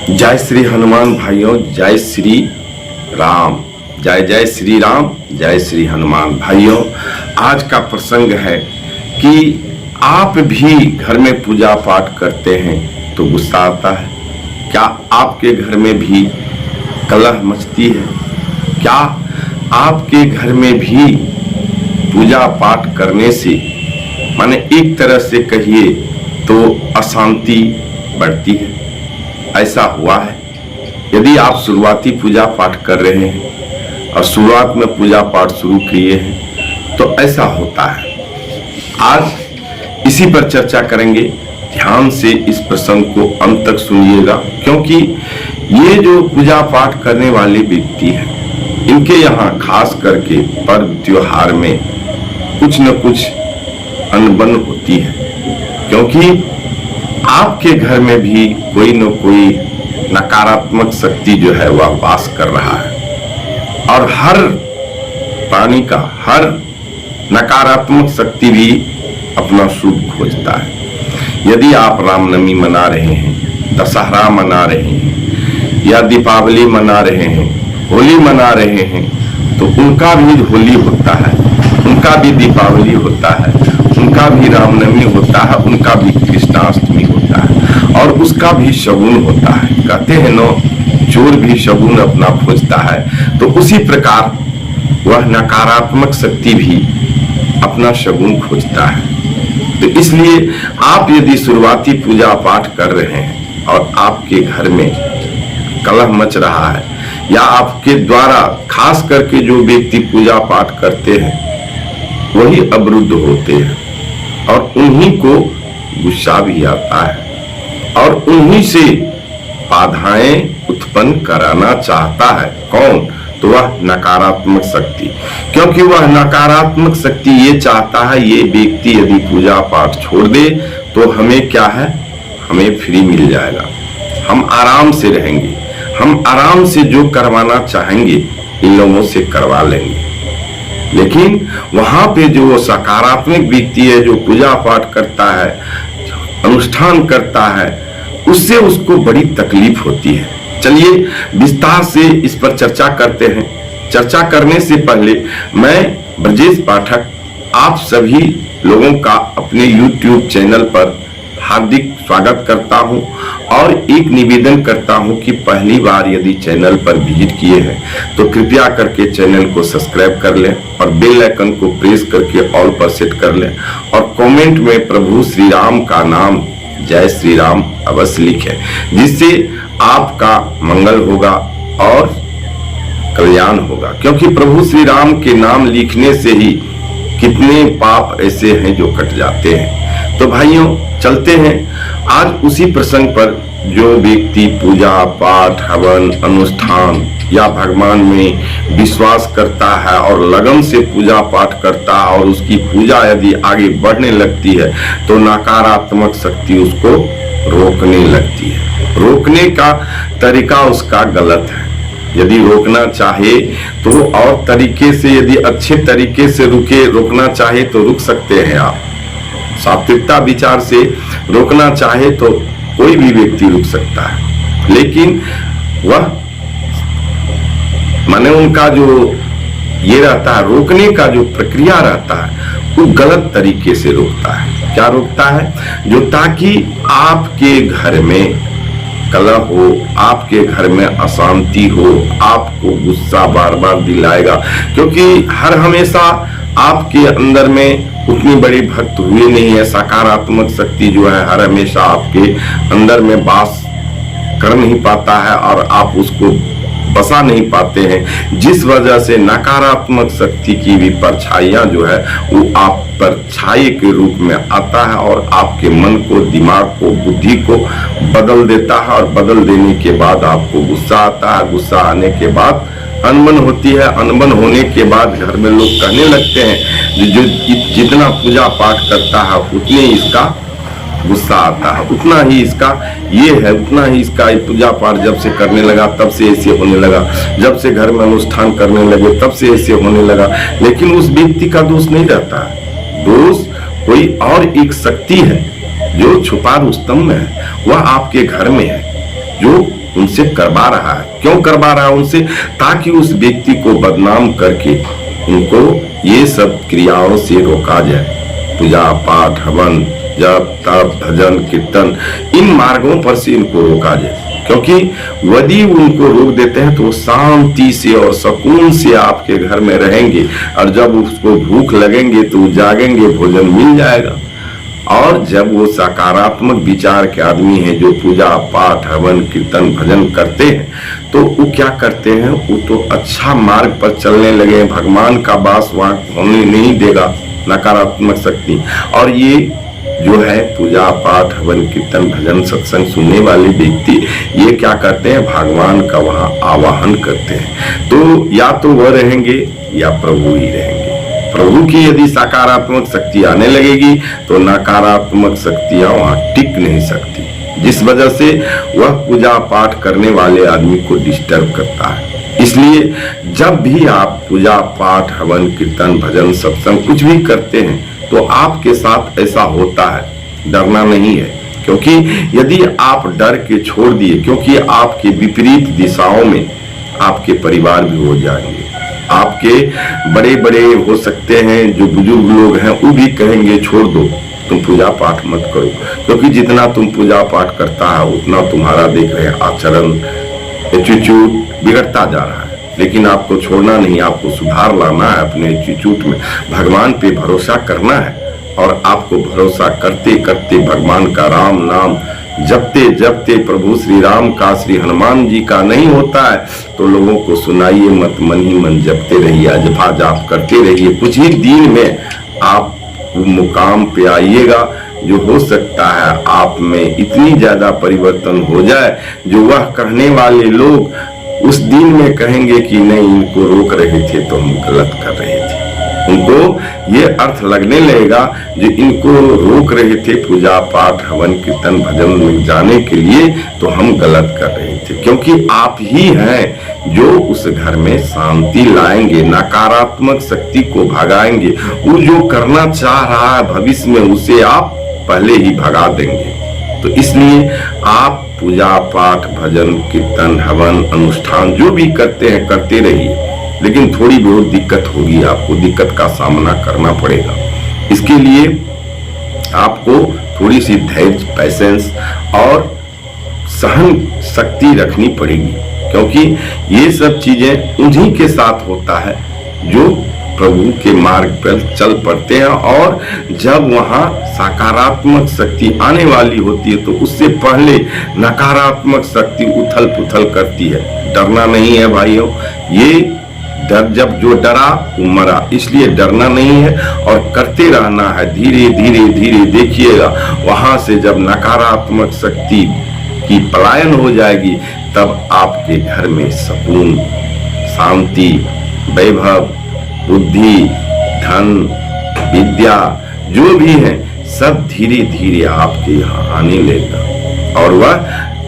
जय श्री हनुमान भाइयों, जय श्री राम। जय जय श्री राम, जय श्री हनुमान भाइयों। आज का प्रसंग है कि आप भी घर में पूजा पाठ करते हैं तो गुस्सा आता है। क्या आपके घर में भी कलह मचती है? क्या आपके घर में भी पूजा पाठ करने से माने एक तरह से कहिए तो अशांति बढ़ती है? ऐसा हुआ है? यदि आप शुरुआती पूजा पाठ कर रहे हैं और शुरुआत में पूजा पाठ शुरू किए हैं तो ऐसा होता है। आज इसी पर चर्चा करेंगे। ध्यान से इस प्रसंग को अंत तक सुनिएगा, क्योंकि ये जो पूजा पाठ करने वाले व्यक्ति हैं, इनके यहाँ खास करके पर्व त्योहार में कुछ न कुछ अनबन होती है, क्योंकि आपके घर में भी कोई न कोई नकारात्मक शक्ति जो है वह वास कर रहा है। और हर प्राणी का, हर नकारात्मक शक्ति भी अपना शुभ खोजता है। यदि आप रामनवमी मना रहे हैं, दशहरा मना रहे हैं या दीपावली मना रहे हैं, होली मना रहे हैं, तो उनका भी होली होता है, उनका भी दीपावली होता है, उनका भी रामनवमी होता है, उनका भी कृष्णाष्टमी होता है और उसका भी शगुन होता है। कहते हैं नो, चोर भी शगुन अपना खोजता है। तो उसी प्रकार वह नकारात्मक शक्ति भी अपना शगुन खोजता है। तो इसलिए आप यदि शुरुआती पूजा पाठ कर रहे हैं और आपके घर में कलह मच रहा है या आपके द्वारा खास करके जो व्यक्ति पूजा पाठ करते हैं वही अवरुद्ध होते हैं और उन्हीं को गुस्सा भी आता है और उन्हीं से बाधाएं उत्पन्न कराना चाहता है। कौन? तो वह नकारात्मक शक्ति। क्योंकि वह नकारात्मक शक्ति ये चाहता है, ये व्यक्ति यदि पूजा पाठ छोड़ दे तो हमें क्या है, हमें फ्री मिल जाएगा, हम आराम से रहेंगे, हम आराम से जो करवाना चाहेंगे इन लोगों से करवा लेंगे। लेकिन वहां पे जो सकारात्मक व्यक्ति है, जो पूजा पाठ करता है, अनुष्ठान करता है, उससे उसको बड़ी तकलीफ होती है। चलिए विस्तार से इस पर चर्चा करते हैं। चर्चा करने से पहले मैं ब्रजेश पाठक आप सभी लोगों का अपने YouTube चैनल पर हार्दिक स्वागत करता हूं और एक निवेदन करता हूं कि पहली बार यदि चैनल पर विजिट किए हैं तो कृपया करके चैनल को सब्सक्राइब कर लें और बेल आइकन को प्रेस करके ऑल पर सेट कर लें और कमेंट में प्रभु श्री राम का नाम, जय श्री राम अवश्य लिखें, जिससे आपका मंगल होगा और कल्याण होगा। क्योंकि प्रभु श्री राम के नाम लिखने से ही कितने पाप ऐसे हैं जो कट जाते हैं। तो भाइयों चलते हैं आज उसी प्रसंग पर। जो व्यक्ति पूजा पाठ, हवन, अनुष्ठान या भगवान में विश्वास करता है और लगन से पूजा पाठ करता है और उसकी पूजा यदि आगे बढ़ने लगती है तो नकारात्मक शक्ति उसको रोकने लगती है। रोकने का तरीका उसका गलत है। यदि रोकना चाहे तो और तरीके से, यदि अच्छे तरीके से रोकना चाहे तो रुक सकते हैं आप। सात्विकता विचार से रोकना चाहे तो कोई भी व्यक्ति रुक सकता है, लेकिन वह माने उनका जो ये रहता है, रोकने का जो प्रक्रिया रहता है वो गलत तरीके से रोकता है। क्या रोकता है? जो ताकि आपके घर में कलह हो, आपके घर में अशांति हो, आपको गुस्सा बार बार दिलाएगा। क्योंकि हर हमेशा आपके अंदर में उतनी बड़ी भक्त हुए नहीं है। सकारात्मक शक्ति जो है हर हमेशा आपके अंदर में वास कर नहीं पाता है और आप उसको बसा नहीं पाते हैं, जिस वजह से नकारात्मक शक्ति की भी परछाइयां जो है वो आप पर छाये के रूप में आता है और आपके मन को, दिमाग को, बुद्धि को बदल देता है और बदल देने के बाद आपको गुस्सा आता है। गुस्सा आने के बाद अनबन होती है। अनबन होने के बाद घर में लोग कहने लगते हैं जो जितना पूजा पाठ करता है उतने इसका गुस्सा आता है, उतना ही इसका ये है, उतना ही इसका पूजा पाठ जब से करने लगा तब से ऐसे होने लगा, जब से घर में अनुष्ठान करने लगे तब से ऐसे होने लगा। लेकिन उस व्यक्ति का दोष नहीं रहता है, दोष कोई और एक शक्ति है जो छुपा रुस्तम में है, वह आपके घर में है, जो उन उनसे करवा रहा है। क्यों करवा रहा है उनसे? ताकि उस व्यक्ति को बदनाम करके उनको ये सब क्रियाओं से रोका जाए। पूजा पाठ, हवन, जप, तप, भजन, कीर्तन, इन मार्गों पर से इनको रोका जाए। क्योंकि यदि उनको रोक देते हैं तो वो शांति से और सुकून से आपके घर में रहेंगे, और जब उसको भूख लगेंगे तो जागेंगे, भोजन मिल जाएगा। और जब वो सकारात्मक विचार के आदमी हैं, जो पूजा पाठ, हवन, कीर्तन, भजन करते हैं, तो वो क्या करते हैं, वो तो अच्छा मार्ग पर चलने लगे। भगवान का वास वहां होने नहीं देगा नकारात्मक शक्ति। और ये जो है पूजा पाठ, हवन, कीर्तन, भजन, सत्संग सुनने वाले व्यक्ति, ये क्या करते हैं, भगवान का वहां आवाहन करते हैं। तो या तो वह रहेंगे या प्रभु ही रहेंगे। प्रभु की यदि सकारात्मक शक्ति आने लगेगी तो नकारात्मक शक्तियां वहां टिक नहीं सकती, जिस वजह से वह पूजा पाठ करने वाले आदमी को डिस्टर्ब करता है। इसलिए जब भी आप पूजा पाठ, हवन, कीर्तन, भजन, सत्संग कुछ भी करते हैं तो आपके साथ ऐसा होता है। डरना नहीं है, क्योंकि यदि आप डर के छोड़ दिए, क्योंकि आपके विपरीत दिशाओं में आपके परिवार भी हो जाएंगे। आपके बड़े बड़े हो सकते हैं जो बुजुर्ग लोग हैं, वो भी कहेंगे छोड़ दो, तुम पूजा पाठ मत करो, क्योंकि जितना तुम पूजा पाठ करता है उतना तुम्हारा देख रहे आचरण, एटीट्यूड बिगड़ता जा रहा है। लेकिन आपको छोड़ना नहीं, आपको सुधार लाना है अपने एटीट्यूड में, भगवान पे भरोसा करना है। और आपको भरोसा करते करते भगवान का राम नाम जपते जपते प्रभु श्री राम का, श्री हनुमान जी का नहीं होता है तो लोगों को सुनाइए मत, मन ही मन जपते रहिए, जपा जाप करते रहिए। कुछ ही दिन में आप मुकाम पे आइएगा जो हो सकता है आप में इतनी ज्यादा परिवर्तन हो जाए, जो वह कहने वाले लोग उस दिन में कहेंगे कि नहीं, इनको रोक रहे थे तो हम गलत कर रहे थे। उनको ये अर्थ लगने लगेगा जो इनको रोक रहे थे पूजा पाठ, हवन, कीर्तन, भजन में जाने के लिए, तो हम गलत कर रहे थे। क्योंकि आप ही हैं जो उस घर में शांति लाएंगे, नकारात्मक शक्ति को भगाएंगे। वो जो करना चाह रहा है भविष्य में, उसे आप पहले ही भगा देंगे। तो इसलिए आप पूजा पाठ, भजन, कीर्तन, हवन, अनुष्ठान जो भी करते हैं करते रहिए, लेकिन थोड़ी बहुत दिक्कत होगी, आपको दिक्कत का सामना करना पड़ेगा। इसके लिए आपको थोड़ी सी धैर्य, पैसेंस और सहन शक्ति रखनी पड़ेगी, क्योंकि ये सब चीजें उन्हीं के साथ होता है जो प्रभु के मार्ग पर चल पड़ते हैं। और जब वहां सकारात्मक शक्ति आने वाली होती है तो उससे पहले नकारात्मक शक्ति उथल पुथल करती है। डरना नहीं है भाइयों, ये डर, जब जो डरा वो मरा, इसलिए डरना नहीं है और करते रहना है। धीरे धीरे धीरे देखिएगा, वहां से जब नकारात्मक शक्ति की पलायन हो जाएगी, तब आपके घर में सुकून, शांति, वैभव, बुद्धि, धन, विद्या जो भी है सब धीरे धीरे आपके यहाँ आने लगेगा। और वह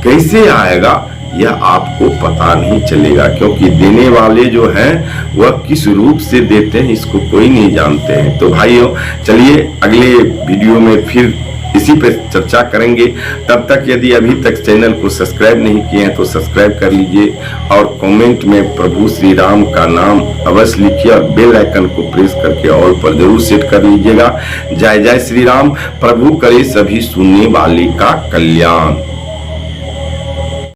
कैसे आएगा यह आपको पता नहीं चलेगा, क्योंकि देने वाले जो हैं वह किस रूप से देते हैं इसको कोई नहीं जानते हैं। तो भाइयों चलिए अगले वीडियो में फिर इसी पे चर्चा करेंगे। तब तक यदि अभी तक चैनल को सब्सक्राइब नहीं किए हैं तो सब्सक्राइब कर लीजिए, और कमेंट में प्रभु श्री राम का नाम अवश्य लिखिए और बेल आइकन को प्रेस करके ऑल पर जरूर सेट कर लीजिएगा। जय जय श्री राम। प्रभु करे सभी सुनने वाले का कल्याण।